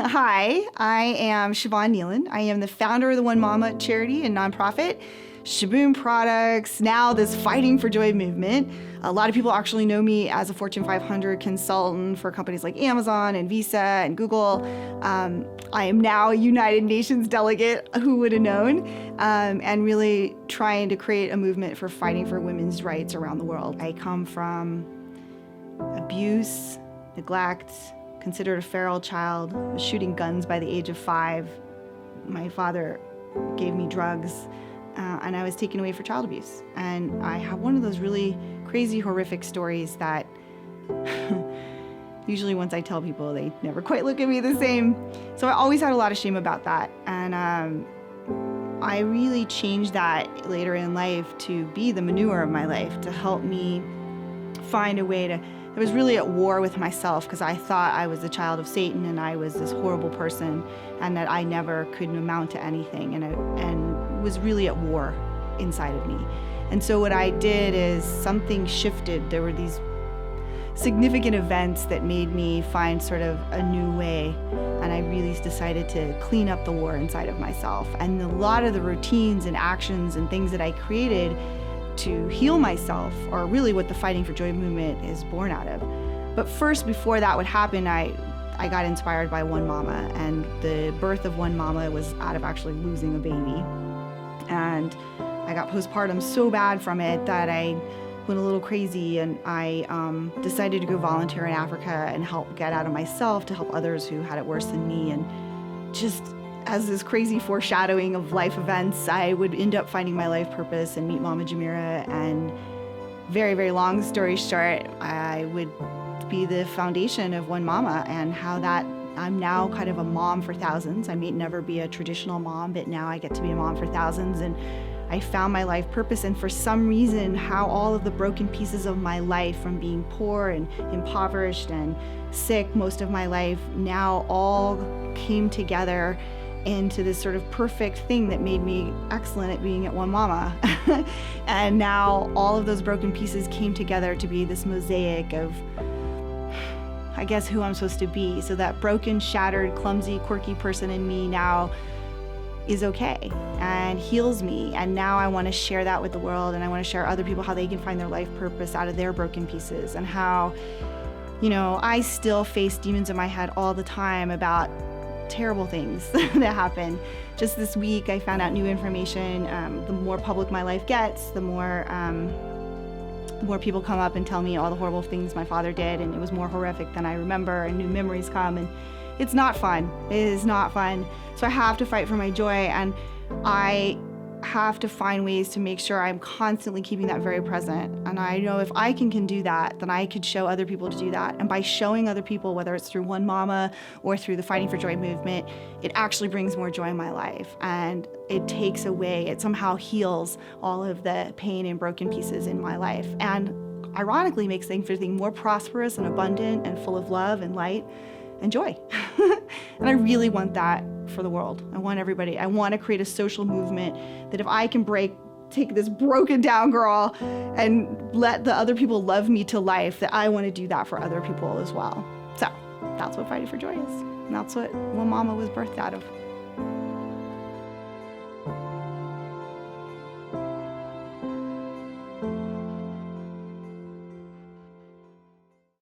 Hi, I am Siobhan Neilland. I am the founder of the OneMama charity and nonprofit, Shaboom Products, now this Fighting for Joy movement. A lot of people actually know me as a Fortune 500 consultant for companies like Amazon and Visa and Google. I am now a United Nations delegate, who would have known, and really trying to create a movement for fighting for women's rights around the world. I come from abuse, neglect, considered a feral child, was shooting guns by the age of 5. My father gave me drugs, and I was taken away for child abuse. And I have one of those really crazy, horrific stories that usually once I tell people, they never quite look at me the same. So I always had a lot of shame about that. And I really changed that later in life to be the manure of my life, to help me find a way to, I was really at war with myself because I thought I was the child of Satan and I was this horrible person and that I never could amount to anything, and was really at war inside of me. And so what I did is something shifted. There were these significant events that made me find sort of a new way, and I really decided to clean up the war inside of myself. And a lot of the routines and actions and things that I created to heal myself are really what the Fighting for Joy movement is born out of. But first, before that would happen, I got inspired by OneMama, and the birth of OneMama was out of actually losing a baby. And I got postpartum so bad from it that I went a little crazy, and I decided to go volunteer in Africa and help get out of myself to help others who had it worse than me. And just as this crazy foreshadowing of life events, I would end up finding my life purpose and meet Mama Jamira. And very, very long story short, I would be the foundation of OneMama, and how that I'm now kind of a mom for thousands. I may never be a traditional mom, but now I get to be a mom for thousands. And I found my life purpose, and for some reason, how all of the broken pieces of my life, from being poor and impoverished and sick most of my life, now all came together into this sort of perfect thing that made me excellent at being at OneMama. And now all of those broken pieces came together to be this mosaic of, I guess, who I'm supposed to be. So that broken, shattered, clumsy, quirky person in me now is okay and heals me. And now I want to share that with the world, and I want to share other people how they can find their life purpose out of their broken pieces, and how, you know, I still face demons in my head all the time about terrible things that happen. Just this week, I found out new information. The more public my life gets, the more people come up and tell me all the horrible things my father did, and it was more horrific than I remember, and new memories come, and it's not fun. It is not fun. So I have to fight for my joy, and I have to find ways to make sure I'm constantly keeping that very present. And I know if I can do that, then I could show other people to do that. And by showing other people, whether it's through OneMama or through the Fighting for Joy movement, it actually brings more joy in my life. And it takes away, it somehow heals all of the pain and broken pieces in my life. And ironically makes everything more prosperous and abundant and full of love and light and joy. And I really want that for the world. I want everybody. I want to create a social movement that if I can take this broken down girl and let the other people love me to life, that I want to do that for other people as well. So that's what Fighting for Joy is. And that's what OneMama was birthed out of.